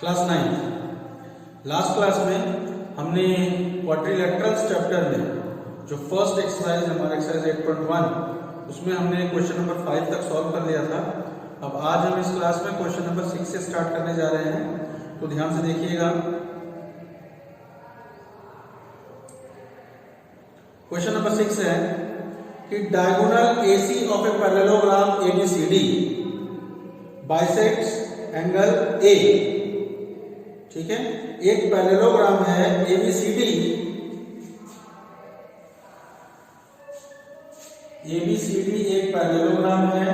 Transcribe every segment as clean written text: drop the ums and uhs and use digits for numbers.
Class 9 last class में हमने quadrilaterals chapter में जो फर्स्ट एक्सरसाइज हमारा एक्सरसाइज 8.1 उसमें हमने क्वेश्चन नंबर 5 तक सॉल्व कर लिया था। अब आज हम इस क्लास में क्वेश्चन नंबर 6 से स्टार्ट करने जा रहे हैं, तो ध्यान से देखिएगा। क्वेश्चन नंबर 6 है कि diagonal AC of a parallelogram ABCD bisects angle A। ठीक है, एक पैरेललोग्राम है ABCD एक पैरेललोग्राम है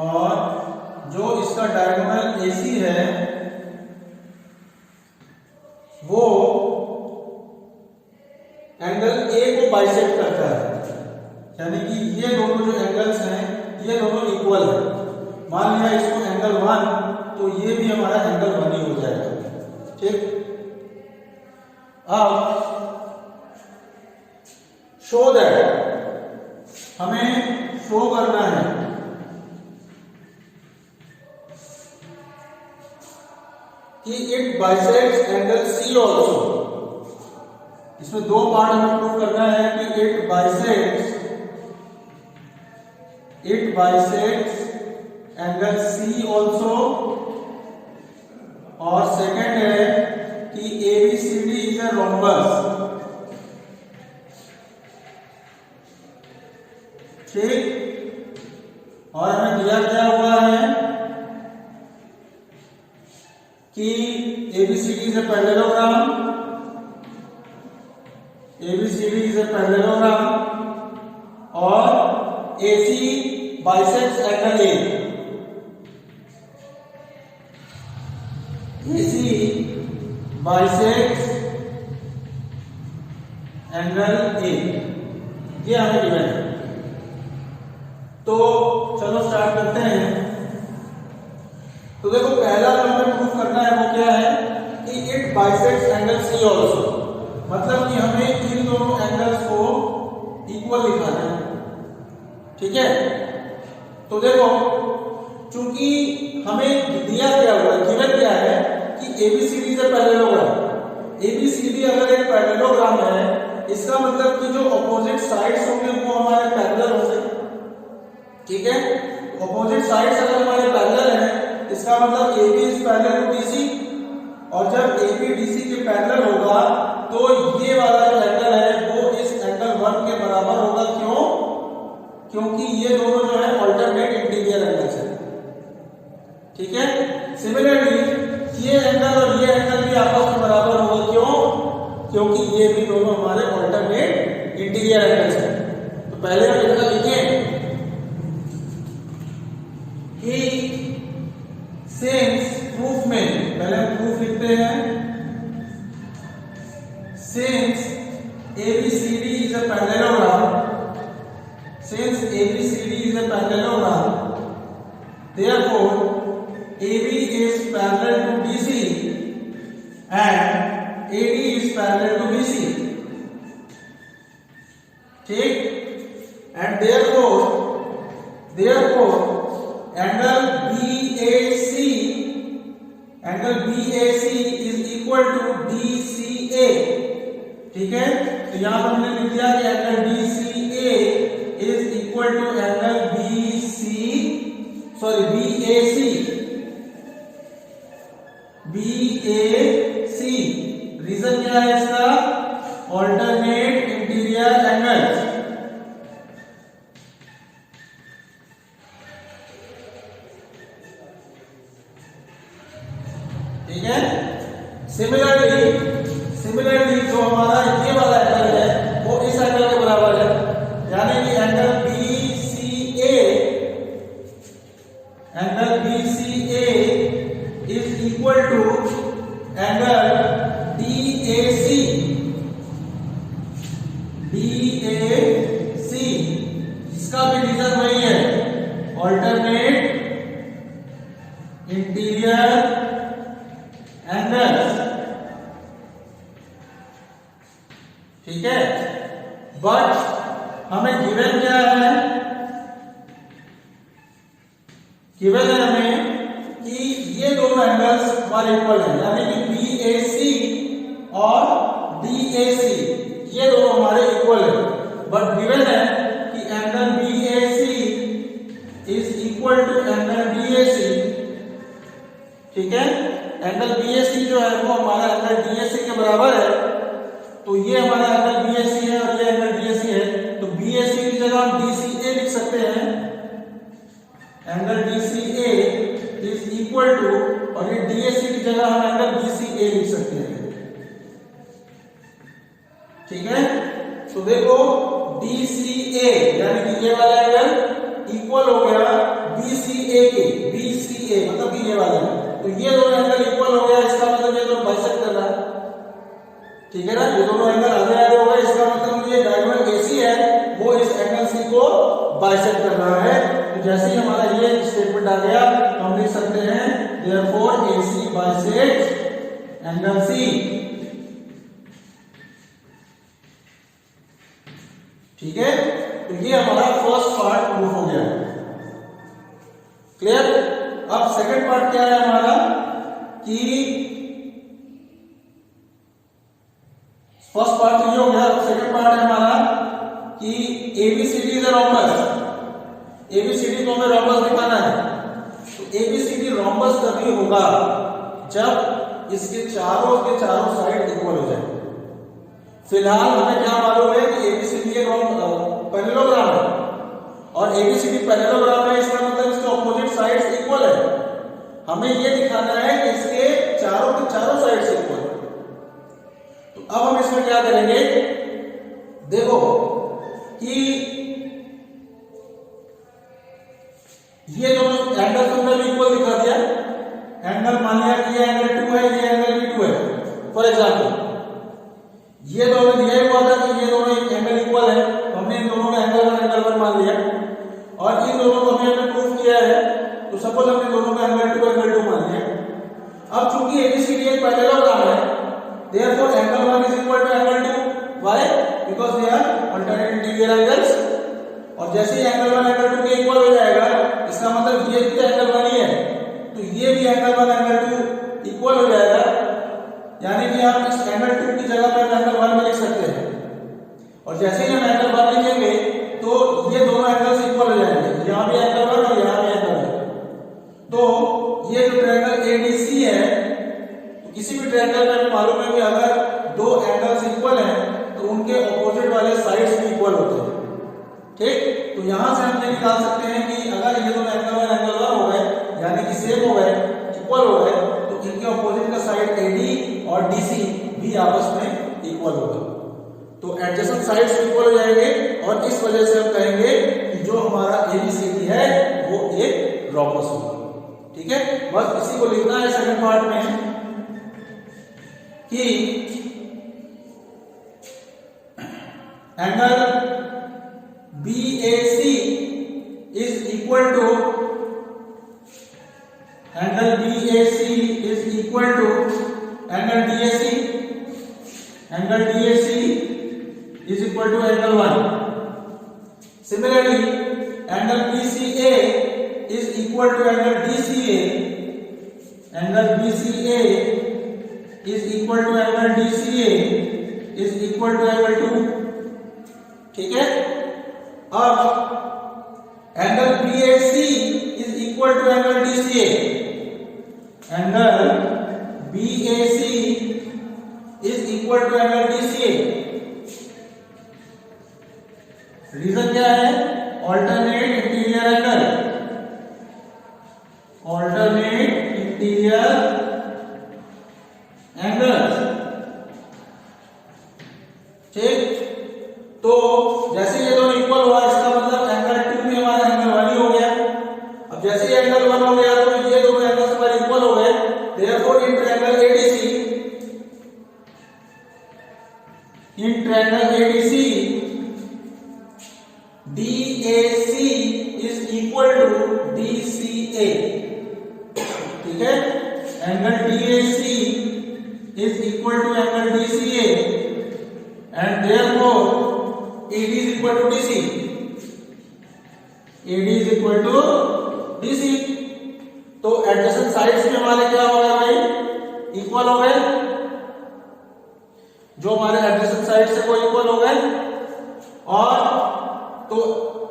और जो इसका डायगोनल AC है वो एंगल A को बाइसेक्ट करता है, यानी कि ये दोनों जो एंगल्स हैं ये दोनों इक्वल है। मान लिया इसको एंगल 1, तो ये भी हमारा एंगल 1 ही हो जाएगा। ठीक, अब शो दैट, हमें शो करना है कि it bisects angle C also. इसमें दो पार्ट हमें प्रूव करना है कि it bisects angle C also, और सेकंड है कि ABCD इज ए रोम्बस। ठीक, और हमें दिया क्या हुआ है कि ABCD इज ए पैरेललोग्राम और AC bisects angle A। AC bisects angle A, ये हमें गिवन है। तो चलो स्टार्ट करते हैं। तो देखो, पहला जो हमें प्रूफ करना है वो क्या है कि it bisects angle C also, मतलब कि हमें इन दोनों एंगल्स को इक्वल दिखाना है। ठीक है, तो देखो, चूंकि हमें दिया क्या हुआ है, गिवन क्या है कि ABCD is a parallelogram. ABCD अगर एक पैरेललोग्राम है, इसका मतलब कि जो ऑपोजिट साइड्स होंगे वो हमारे पैरेलल होंगे। ठीक है, ऑपोजिट साइड्स अगर हमारे पैरेलल हैं, इसका मतलब AB is parallel to DC, और जब AB DC के पैरेलल होगा तो ये वाला जो एंगल है वो इस एंगल 1 के बराबर होगा। क्यों? क्योंकि ये दोनों जो है अल्टरनेट इंटीरियर एंगल्स हैं। ठीक है, सिमिलरली ये एंगल और ये एंगल भी आपस में बराबर होगा। क्यों? क्योंकि ये भी दोनों हमारे अल्टरनेट इंटीरियर एंगल्स हैं। तो पहले हम इतना लिखें कि सिंस प्रूफ में, पहले हम प्रूफ लिखते हैं, since ABCD is a parallelogram, therefore AB is parallel to DC and AD is parallel to BC. ठीक, and therefore angle BAC is equal to DCA। ठीक है, तो यहां पर हमने लिख दिया कि angle DCA is equal to angle BAC। Reason क्या है इसका? Alternate interior angles. ठीक है, सिमिलरली जो हमारा ये वाला एंगल है वो इस एंगल के बराबर है, यानी कि angle BCA is equal to angle DAC। इसका भी रीजन वही है, ऑल्टरनेट इंटीरियर एंगल्स। ठीक है, बट हमें गिवन क्या है गिवन है हमें कि ये दोनों एंगल्स हमारे इक्वल हैं, यानी कि BAC और DAC ये दोनों हमारे इक्वल है। बट गिवन है कि angle BAC is equal to angle DAC, ठीक है। एंगल BAC जो है वो हमारा एंगल DAC के बराबर है, तो ये हमारा एंगल BAC है और ये एंगल DAC है, तो BAC की जगह हम DCA लिख सकते हैं। Angle DCA is equal to, और ये DAC की जगह हम एंगल BCA लिख सकते हैं, ठीक है। तो देखो DCA यानी कि ये वाला एंगल इक्वल हो गया BCA के, BCA मतलब कि ये वाला, तो ये दोनों एंगल इक्वल हो गया, इसका मतलब ये दोनों बाइसेक्ट कर रहा है, ठीक है ना। ये दोनों एंगल आधे आधे हो गए, इसका मतलब ये डायगोनल AC है वो इस एंगल C को बाइसेक्ट कर रहा है। तो जैसे ही हमारा ये स्टेटमेंट आ गया तो हम लिख सकते हैं therefore AC bisect angle C, ठीक है। तो ये हमारा फर्स्ट पार्ट प्रूफ हो गया, क्लियर। अब सेकंड पार्ट क्या है हमारा कि फर्स्ट पार्ट तो ये हो गया, सेकंड पार्ट है हमारा कि ABCD is a rhombus. ABCD को हमें रोम्बस दिखाना है, तो ABCD रोम्बस तभी होगा जब इसके चारों के चारों साइड इक्वल हो जाए। फिलहाल हमें क्या मालूम है कि ABCD एक पैरेललोग्राम है, और ABCD पैरेललोग्राम है, इसका मतलब इसके ऑपोजिट साइड्स इक्वल है। हमें ये दिखाना है कि इसके चारों के चारों साइड्स इक्वल है। तो अब हम इसमें क्या करेंगे, देखो कि ये दोनों एंगल तुमने भी इक्वल दिखा दिया। एंगल मान लिया कि ये एंगल 2 है, ये एंगल भी 2 है। फॉर एग्जांपल ये दोनों दिया हुआ था कि ये दोनों एंगल इक्वल है, तो हमने इन दोनों का एंगल 1 एंगल 1 मान लिया, और इन दोनों को हमने प्रूव किया है, तो सपोज हमने दोनों का एंगल 2 एंगल 2 मान लिया। अब चूंकि ABCD एक पैरेललोग्राम है, therefore angle 1 is equal to angle 2. Why? Because they are alternate interior angles. और जैसे ही एंगल 1 एंगल 2 के इक्वल हो जाएगा, इसका मतलब ये भी एंगल 1 ही है, तो ये भी एंगल 1 एंगल 2 इक्वल हो जाएगा, यानी कि आप इस एंगल 2 की जगह पर एंगल 1 में लिख सकते हैं। और जैसे ही हम एंगल 1 लिखेंगे तो ये दोनों एंगल्स इक्वल हो जाएंगे, यहां भी एंगल 1 और यहां भी एंगल 1। तो ये जो ट्रायंगल ADC है, किसी भी ट्रायंगल में मालूम है कि अगर दो एंगल्स इक्वल हैं तो उनके ऑपोजिट वाले साइड्स भी इक्वल होते हैं, ठीक। तो यहां से हम ये निकाल सकते हैं कि अगर ये दोनों एंगल 1 हो गए, यानी कि सेम हो गए, इक्वल हो गए, तो इनके ऑपोजिट का साइड AD और DC भी आपस में इक्वल होगा, तो एडजेसेंट साइड्स इक्वल हो जाएंगे, और इस वजह से हम कहेंगे कि जो हमारा ABCD है वो एक रोम्बस होगा, ठीक है। बस इसी को लिखना है सेकंड पार्ट में कि angle BAC is equal to angle BAC is equal to angle DAC, angle DAC is equal to angle 1। Similarly angle BCA is equal to angle DCA, angle BCA is equal to angle DCA is equal to angle 2, ठीक है। अब angle BAC is equal to angle DCA, angle BAC is equal to angle DCA। Reason क्या है? Alternate interior angle, alternate interior angles, ठीक। तो जैसे ये दोनों इक्वल हुआ, इसका मतलब एंगल 2 में हमारा एंगल 1 ही हो गया। अब जैसे ही एंगल 1 हो गया तो ये दोनों एंगल्स हमारे इक्वल हो गए, therefore in triangle ADC, in triangle ADC DAC is equal to DCA, ठीक है। Angle DAC is equal to angle DCA and therefore AD is equal to DC, AD is equal to DC, तो adjacent sides भी हमारे क्या हो गए भाई, equal हो गए। जो हमारे एडजेसेंट साइड्स है वो इक्वल हो गए। और तो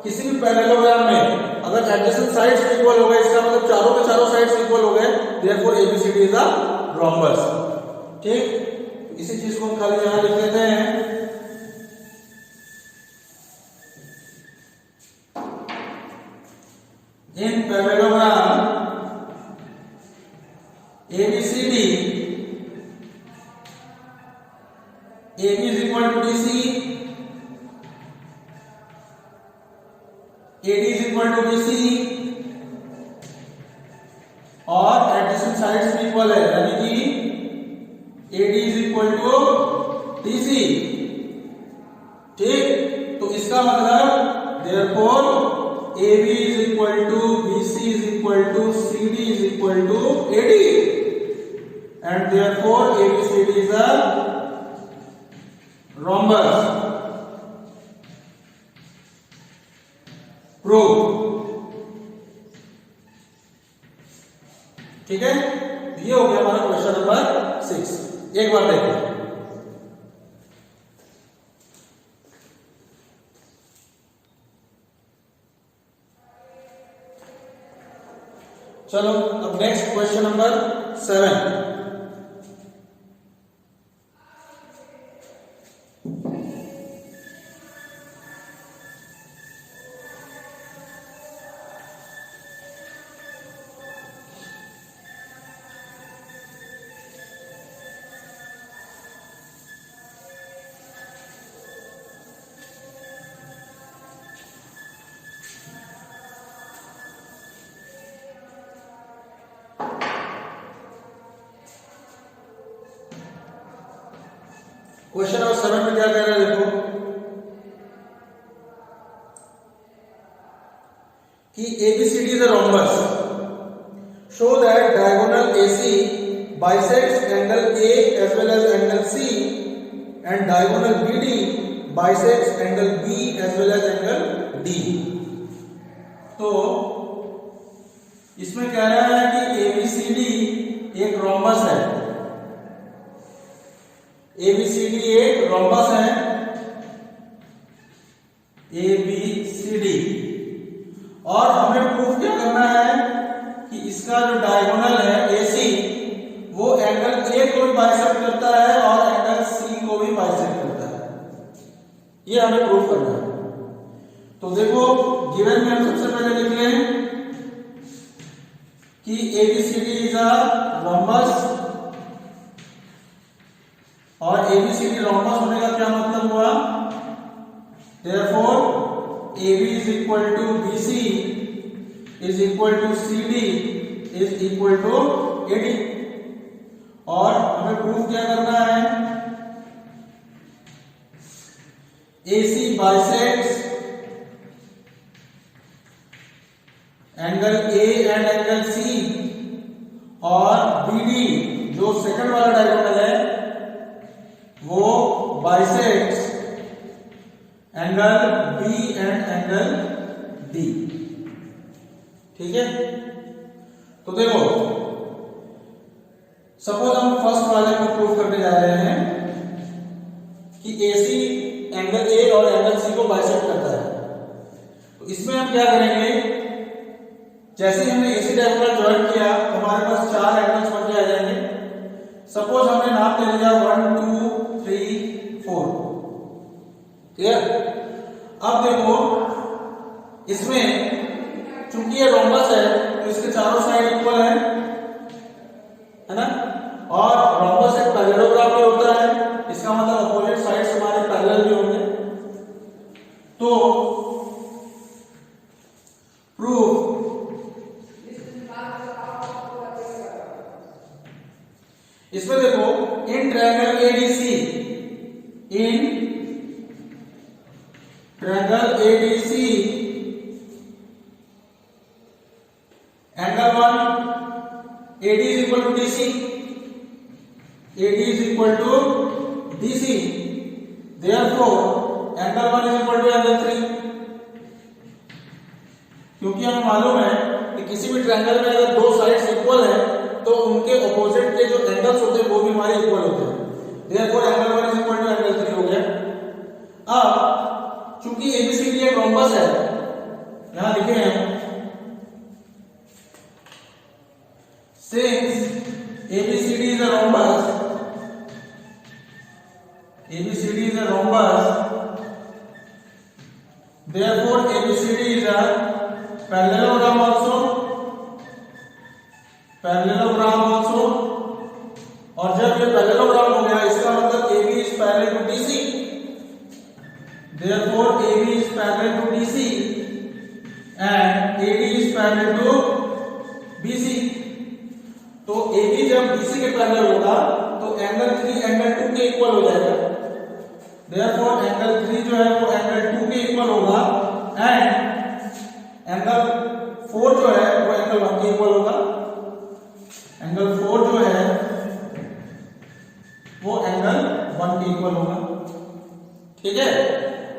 किसी भी पैरेललोग्राम में अगर एडजेसेंट साइड्स इक्वल हो गए, इसका मतलब चारों के चारों साइड्स इक्वल हो गए, therefore ABCD is a rhombus. ठीक, इसी चीज को हम खाली यहां लिख लेते हैं। इन parallelogram ABCD, AB is equal to DC, AD is equal to BC, और एडजेसेंट साइड्स भी इक्वल है, यानी कि AD is equal to DC। ठीक, तो इसका मतलब therefore AB is equal to BC is equal to CD is equal to AD, and therefore ABCD is a rhombus। Proof। ठीक है, ये हो गया हमारा क्वेश्चन नंबर 6। एक बार देखो, चलो अब next question number 7। Question number 7 में क्या कह रहे हैं, देखो कि ABCD is a rhombus, show that diagonal AC bisects angle A as well as angle C, and diagonal BD bisects angle B as well as angle D। तो इसमें कह रहा है कि ABCD एक रोम्बस है, ABCD एक रोम्बस है, ABCD, और हमें प्रूफ क्या करना है कि इसका जो डायगोनल है AC वो एंगल A को भी बाइसेक्ट करता है और एंगल C को भी बाइसेक्ट करता है, ये हमें प्रूफ करना है। तो देखो गिवन में हम सबसे पहले लिख लें कि ABCD इज अ रोम्बस, और ABCD रोम्बस होने का क्या मतलब हुआ, therefore AB is equal to BC is equal to CD is equal to AD। और हमें प्रूफ क्या करना है, AC bisects angle A and angle C, और BD जो सेकंड वाला डायगोनल है वो bisects angle B and angle D। ठीक है, तो देखो सपोज हम फर्स्ट वाले को प्रूव करने जा रहे हैं कि AC एंगल A और एंगल C को बाइसेक्ट करता है। तो इसमें हम क्या करेंगे, जैसे ही हमने AC डायगोनल ज्वाइन किया तो हमारे पास 4 एंगल्स बन के आ जाएंगे। सपोज हमने नाम ले लिया 1 2 3 4। क्लियर, अब देखो इसमें चूंकि ये रोम्बस है तो इसके चारों साइड इक्वल है ना, और रोम्बस एक पैरेललोग्राम में होता है, इसका मतलब अपोजिट साइड्स हमारे पैरेलल भी होंगे। तो प्रूफ, इसमें देखो in triangle ADC, in triangle ADC angle 1 AD is equal to DC, AD is equal to DC, therefore angle 1 is equal to angle 3। क्योंकि हमें मालूम है कि किसी भी ट्रायंगल में अगर दो साइड्स एंगल्स होते हैं वो भी हमारे इक्वल होते हैं। Therefore angle 1 is equal to angle 3 हो गया। अब चूंकि एबीसीडी एक रोम्बस है, यहां लिखे हैं since ABCD is a rhombus, ABCD is a rhombus, therefore ABCD is a parallelogram also, और जब ये पैरेललोग्राम हो गया इसका मतलब AB is parallel to DC, therefore AB is parallel to DC and AD is parallel to BC। तो AB जब BC के पैरेलल होगा तो एंगल 3 एंगल 2 के इक्वल हो जाएगा। Therefore एंगल 3 जो है वो एंगल 2 के इक्वल होगा एंड एंगल 4 जो है वो एंगल 1 के इक्वल होगा। एंगल 4 जो है वो एंगल 1 के इक्वल होगा। ठीक है,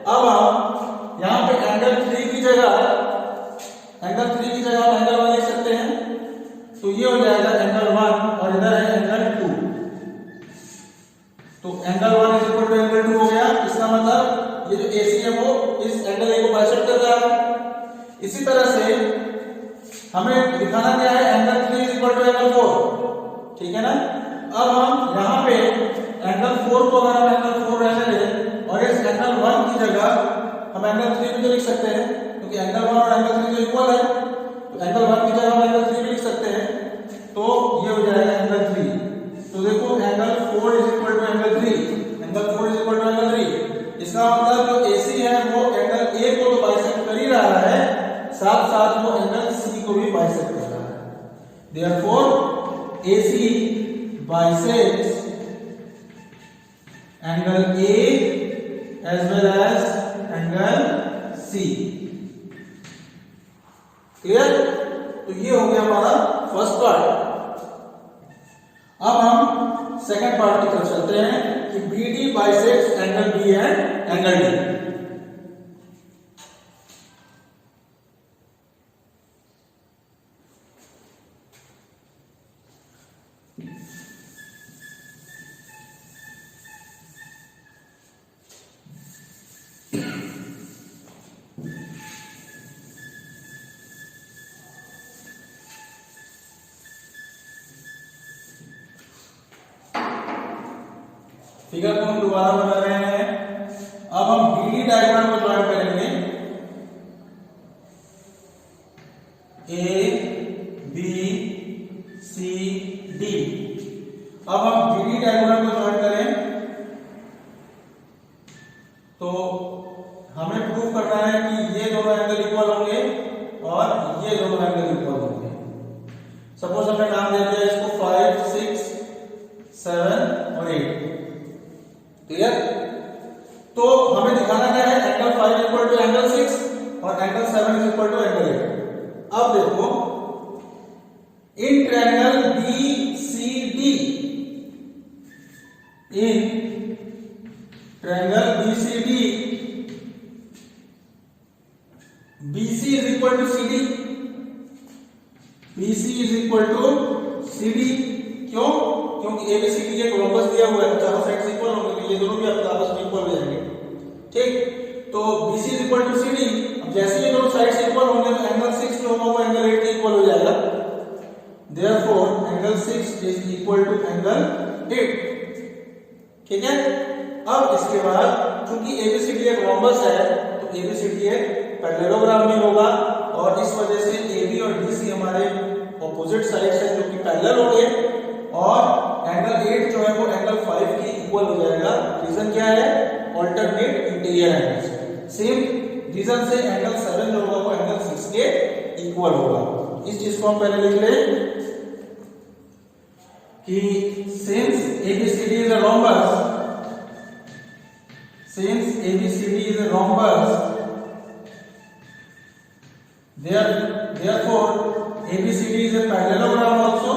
अब हम यहां पे एंगल 3 की जगह हम एंगल 1 लिख सकते हैं, तो ये हो जाएगा एंगल 1 और इधर है एंगल 2, तो angle 1 is equal to angle 2 हो गया। इसका मतलब ये जो AC है वो इस एंगल A को बाइसेक्ट कर रहा है। इसी तरह से हमें दिखाना क्या है, angle 3 is equal to angle 4, ठीक है ना। अब हम यहाँ पे एंगल 4 को अगर हम एंगल 4 रहने दें और इस एंगल 1 की जगह हम एंगल 3 भी तो लिख सकते हैं, क्योंकि एंगल 1 और एंगल 3 तो इक्वल है, तो एंगल 1 की जगह हम एंगल 3 भी लिख सकते हैं, तो ये हो जाएगा एंगल 3। तो देखो angle 4 is equal to angle 3, angle 4 is equal to angle 3। इसका मतलब जो AC है वो एंगल A को तो बाइसेक्ट कर ही रहा है, साथ साथ वो एंगल C को भी बाइसेक्ट कर रहा है। Therefore AC bisects angle A as well as angle C। Clear? तो ये हो गया हमारा फर्स्ट पार्ट। अब हम सेकंड पार्ट की तरफ चलते हैं कि BD bisects angle B and angle D। Figure को हम दोबारा बना रहे हैं। अब हम BD डायग्राम को ज्वाइन करेंगे, A B C D। अब हम BD डायग्राम को ज्वाइन करें तो हमें प्रूव करना है कि ये दोनों एंगल इक्वल होंगे और ये दोनों एंगल इक्वल होंगे। सपोज हमने नाम दे दिया इसको 5 6 7 और 8। क्लियर? तो हमें दिखाना क्या है, एंगल 5 इक्वल टू एंगल 6 और angle 7 is equal to angle 8। अब देखो in triangle BCD, in triangle BCD BC is equal to CD, BC is equal to CD। क्यों? क्योंकि ABCD एक रोम्बस दिया हुआ है, चारों साइड से इक्वल होंगे, तो ये दोनों भी आपस में इक्वल हो जाएंगे। ठीक, तो BC is equal to CD। अब जैसे ये दोनों साइड से इक्वल होंगे तो एंगल 6 जो होगा वो एंगल 8 के इक्वल हो जाएगा। Therefore angle 6 is equal to angle 8। ठीक है, अब इसके बाद चूंकि ABCD एक रोम्बस है तो ABCD एक पैरेललोग्राम भी होगा और इस वजह से AB और BC हमारे ऑपोजिट साइड्स हैं जो कि पैरेलल होंगे और एंगल 8 जो है वो एंगल 5 के इक्वल हो जाएगा। रीजन क्या है, alternate interior angles. Same reason से एंगल 7 जो होगा वो एंगल 6 के इक्वल होगा। इस चीज को हम पहले लिख लें कि since ABCD is a rhombus, since ABCD is a rhombus, therefore ABCD is a parallelogram also.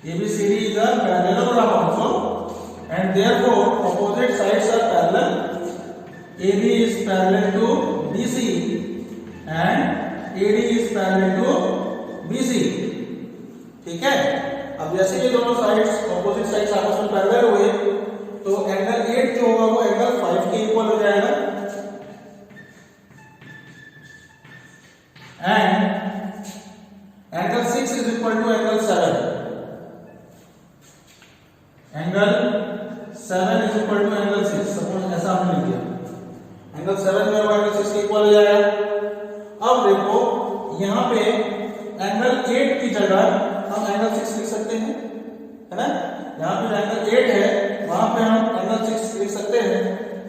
ABCD is a parallelogram also, and therefore opposite sides are parallel. AB is parallel to BC and AD is parallel to BC. ठीक है। अब जैसे ये दोनों sides opposite sides आपस में parallel हुए तो एंगल 8 जो होगा वो एंगल 5 के इक्वल हो जाएगा and angle 6 is equal to angle 7। Angle 7 is equal to angle 6, suppose ऐसा हमने लिख दिया। एंगल 7 में वो एंगल 6 के इक्वल हो जाएगा। अब देखो यहां पे एंगल 8 की जगह हम एंगल 6 लिख सकते हैं, है ना। यहां पे एंगल 8 है, वहां पे हम एंगल 6 लिख सकते हैं।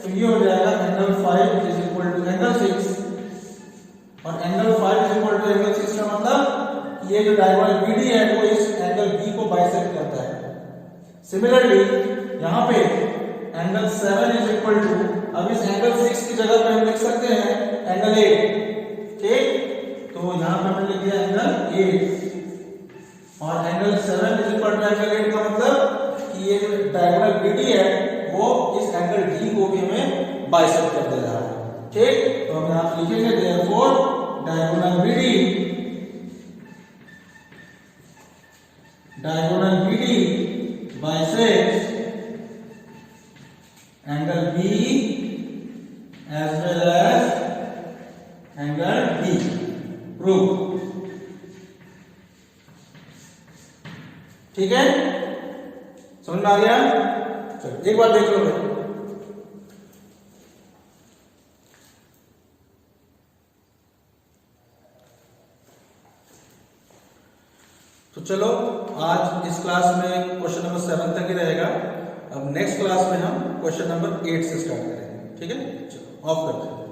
तो ये हो जाएगा angle 5 is equal to angle 6 और angle 5 is equal to angle 6 का मतलब ये जो डायगोनल BD है वो इस एंगल B को बाइसेक्ट करता है। सिमिलरली यहां पे एंगल 7 इज इक्वल टू, अब इस एंगल 6 की जगह पे हम लिख सकते हैं एंगल 8, ठीक। तो यहां पे हमने लिख दिया एंगल 8 और angle 7 is equal to angle 8 का मतलब कि ये जो डायगोनल BD है वो इस एंगल D को भी हमें बाइसेक्ट कर दे रहा है, ठीक। तो हम यहां पे लिखेंगे therefore diagonal BD bisects angle B as well as angle D. Proof. ठीक है, समझ में आ गया। चलो एक बार देख लो भाई। तो चलो आज इस क्लास में क्वेश्चन नंबर 7 तक ही रहेगा। अब नेक्स्ट क्लास में हम क्वेश्चन नंबर 8 से स्टार्ट करेंगे, ठीक है। चलो ऑफ करते हैं।